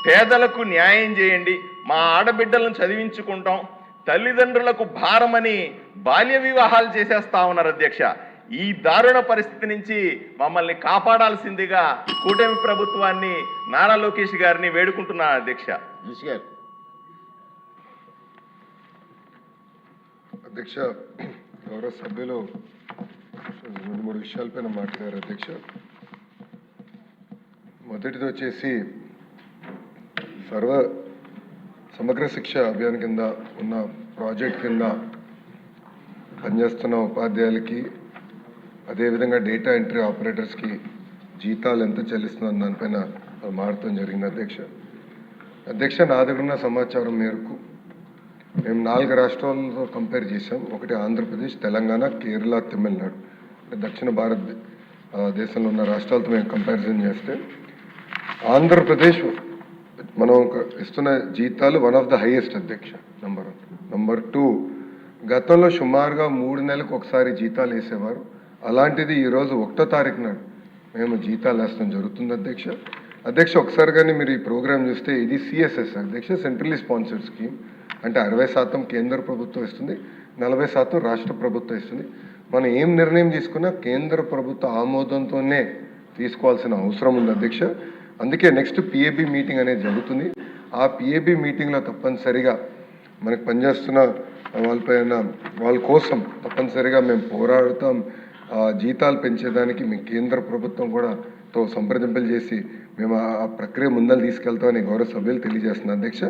పేదలకు న్యాయం చేయండి, మా ఆడబిడ్డలను చదివించుకుంటాం, తల్లిదండ్రులకు భారమని బాల్య వివాహాలు చేసేస్తా ఉన్నారు అధ్యక్ష. ఈ దారుణ పరిస్థితి నుంచి మమ్మల్ని కాపాడాల్సిందిగా కూటమి ప్రభుత్వాన్ని, నారా లోకేష్ గారిని వేడుకుంటున్నాను అధ్యక్ష. అధ్యక్ష, గౌరవ సభ్యులు 2-3 విషయాలపైన మాట్లాడారు అధ్యక్ష. మొదటిది వచ్చేసి సమగ్ర శిక్ష అభియాన్ కింద ఉన్న ప్రాజెక్ట్ కింద పనిచేస్తున్న ఉపాధ్యాయులకి, అదేవిధంగా డేటా ఎంట్రీ ఆపరేటర్స్కి జీతాలు ఎంత చెల్లిస్తున్నారు దానిపైన మారటం జరిగింది అధ్యక్ష. నా దగ్గర ఉన్న సమాచారం మేరకు మేము 4 రాష్ట్రాలతో కంపేర్ చేసాం. ఒకటి ఆంధ్రప్రదేశ్, తెలంగాణ, కేరళ, తమిళనాడు, దక్షిణ భారతదేశంలో ఉన్న రాష్ట్రాలతో మేము కంపారిజన్ చేస్తే ఆంధ్రప్రదేశ్ మనం ఇస్తున్న జీతాలు వన్ ఆఫ్ ద హైయెస్ట్ అధ్యక్ష. నంబర్ 1. నంబర్ 2, గతంలో సుమారుగా 3 నెలలకు ఒకసారి జీతాలు వేసేవారు. అలాంటిది ఈరోజు 1వ తారీఖు నాడు మేము జీతాలు వేస్తాం జరుగుతుంది అధ్యక్ష. ఒకసారి కానీ మీరు ఈ ప్రోగ్రామ్ చూస్తే ఇది సిఎస్ఎస్ అధ్యక్ష, సెంట్రల్లీ స్పాన్సర్డ్ స్కీమ్. అంటే 60% కేంద్ర ప్రభుత్వం ఇస్తుంది, 40% రాష్ట్ర ప్రభుత్వం ఇస్తుంది. మనం ఏం నిర్ణయం తీసుకున్నా కేంద్ర ప్రభుత్వ ఆమోదంతోనే తీసుకోవాల్సిన అవసరం ఉంది అధ్యక్ష. అందుకే నెక్స్ట్ పిఏబి మీటింగ్ అనేది జరుగుతుంది. ఆ పిఏబి మీటింగ్లో తప్పనిసరిగా మనకు పనిచేస్తున్న వాళ్ళ కోసం తప్పనిసరిగా మేము పోరాడుతాం. జీతాలు పెంచేదానికి మీ కేంద్ర ప్రభుత్వం కూడా సంప్రదింపులు చేసి మేము ఆ ప్రక్రియ ముందలు తీసుకెళ్తామని గౌరవ సభ్యులు తెలియజేస్తున్నారు అధ్యక్ష.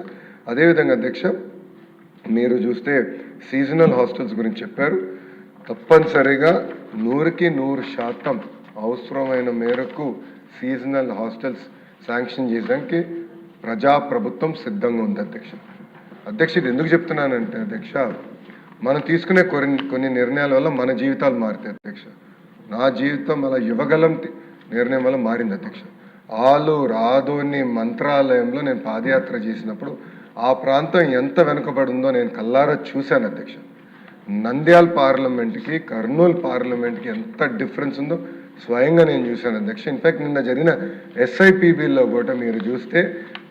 అదేవిధంగా అధ్యక్ష, మీరు చూస్తే సీజనల్ హాస్టల్స్ గురించి చెప్పారు. తప్పనిసరిగా 100కి 100% అవసరమైన మేరకు సీజనల్ హాస్టల్స్ శాంక్షన్ చేయడానికి ప్రజాప్రభుత్వం సిద్ధంగా ఉంది అధ్యక్ష. ఇది ఎందుకు చెప్తున్నానంటే అధ్యక్ష, మనం తీసుకునే కొన్ని నిర్ణయాల వల్ల మన జీవితాలు మారుతాయి అధ్యక్ష. నా జీవితం అలా యువగలం నిర్ణయం వల్ల మారింది అధ్యక్ష. రాదోని మంత్రాలయంలో నేను పాదయాత్ర చేసినప్పుడు ఆ ప్రాంతం ఎంత వెనుకబడి ఉందో నేను కల్లారా చూశాను అధ్యక్ష. నంద్యాల పార్లమెంట్కి, కర్నూలు పార్లమెంట్కి ఎంత డిఫరెన్స్ ఉందో స్వయంగా నేను చూశాను అధ్యక్ష. ఇన్ఫ్యాక్ట్ నిన్న జరిగిన ఎస్ఐపిబిలో కూడా మీరు చూస్తే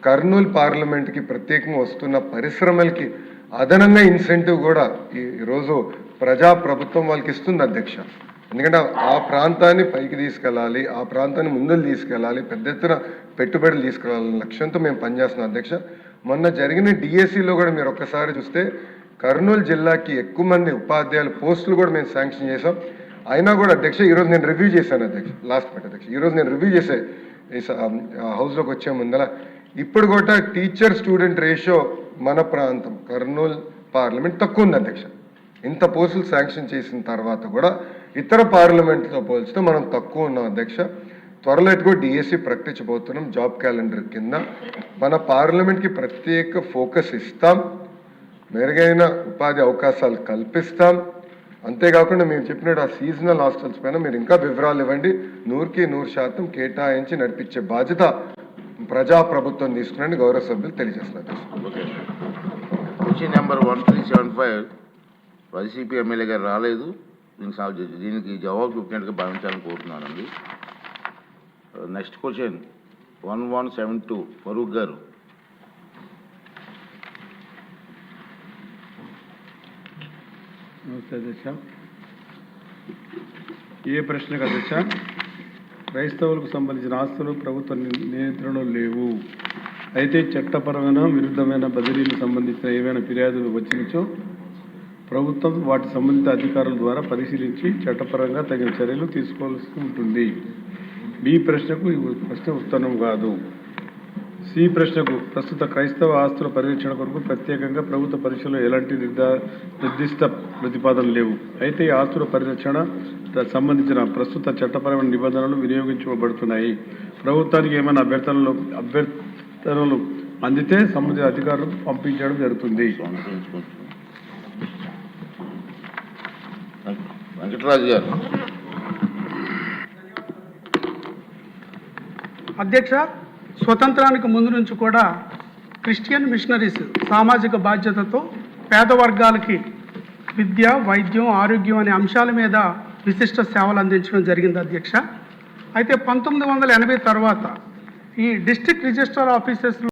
కర్నూలు పార్లమెంట్కి ప్రత్యేకంగా వస్తున్న పరిశ్రమలకి అదనంగా ఇన్సెంటివ్ కూడా ఈరోజు ప్రజాప్రభుత్వం వాళ్ళకి ఇస్తుంది అధ్యక్ష. ఎందుకంటే ఆ ప్రాంతాన్ని పైకి తీసుకెళ్ళాలి, ఆ ప్రాంతాన్ని ముందుకు తీసుకెళ్ళాలి, పెద్ద ఎత్తున పెట్టుబడులు తీసుకెళ్ళాలనే లక్ష్యంతో మేము పనిచేస్తున్నాం అధ్యక్ష. మొన్న జరిగిన డిఎస్సిలో కూడా మీరు ఒక్కసారి చూస్తే కర్నూలు జిల్లాకి ఎక్కువ మంది ఉపాధ్యాయుల పోస్టులు కూడా మేము శాంక్షన్ చేసాం. అయినా కూడా అధ్యక్ష ఈరోజు నేను రివ్యూ చేశాను అధ్యక్ష, లాస్ట్ మినిట్ అధ్యక్ష. ఈరోజు నేను రివ్యూ చేసే హౌస్లోకి వచ్చే ముందర ఇప్పుడు కూడా టీచర్ స్టూడెంట్ రేషియో మన ప్రాంతం కర్నూలు పార్లమెంట్ తక్కువ ఉంది అధ్యక్ష. ఇంత పోస్టులు శాంక్షన్ చేసిన తర్వాత కూడా ఇతర పార్లమెంట్తో పోల్చితే మనం తక్కువ ఉన్నాం అధ్యక్ష. త్వరలో ఎటుకో డిఎస్సి ప్రకటించబోతున్నాం. జాబ్ క్యాలెండర్ కింద మన పార్లమెంట్కి ప్రత్యేక ఫోకస్ ఇస్తాం, మెరుగైన ఉపాధి అవకాశాలు కల్పిస్తాం. అంతేకాకుండా మేము చెప్పినట్టు ఆ సీజనల్ హాస్టల్స్ పైన మీరు ఇంకా వివరాలు ఇవ్వండి. 100కి 100% కేటాయించి నడిపించే బాధ్యత ప్రజాప్రభుత్వం తీసుకుని గౌరవ సభ్యులు తెలియజేస్తున్నారు. క్వశ్చన్ నెంబర్ 1375 వైసీపీ ఎమ్మెల్యే గారు రాలేదు. దీనికి జవాబు చెప్పినట్టుగా భావించాలని కోరుతున్నానండి. నెక్స్ట్ క్వశ్చన్ 1172 ఫరూక్ గారు. నమస్తే అధ్యక్ష. ఏ ప్రశ్నకు అధ్యక్ష? క్రైస్తవులకు సంబంధించిన ఆస్తులు ప్రభుత్వ నియంత్రణలో లేవు. అయితే చట్టపరమైన విరుద్ధమైన బదిలీలకు సంబంధించిన ఏవైనా ఫిర్యాదులు వచ్చినచో ప్రభుత్వం వాటి సంబంధిత అధికారుల ద్వారా పరిశీలించి చట్టపరంగా తగిన చర్యలు తీసుకోవాల్సి ఉంటుంది. బి ప్రశ్నకు ఈ ప్రశ్న ఉత్తరం కాదు. సి ప్రశ్నకు ప్రస్తుత క్రైస్తవ ఆస్తుల పరిరక్షణ కొరకు ప్రత్యేకంగా ప్రభుత్వ పరీక్షలో ఎలాంటి నిర్దిష్ట ప్రతిపాదనలు లేవు. అయితే ఈ ఆస్తుల పరిరక్షణ సంబంధించిన ప్రస్తుత చట్టపరమైన నిబంధనలు వినియోగించబడుతున్నాయి. ప్రభుత్వానికి ఏమైనా అభ్యర్థనలు అందితే సంబంధిత అధికారులకు పంపించడం జరుగుతుంది. వెంకటరాజు గారు. అధ్యక్ష, స్వతంత్రానికి ముందు నుంచి కూడా క్రిస్టియన్ మిషనరీస్ సామాజిక బాధ్యతతో పేద వర్గాలకి విద్య, వైద్యం, ఆరోగ్యం అనే అంశాల మీద విశిష్ట సేవలు అందించడం జరిగింది అధ్యక్ష. అయితే 1980 తర్వాత ఈ డిస్ట్రిక్ట్ రిజిస్ట్రార్ ఆఫీసెస్లో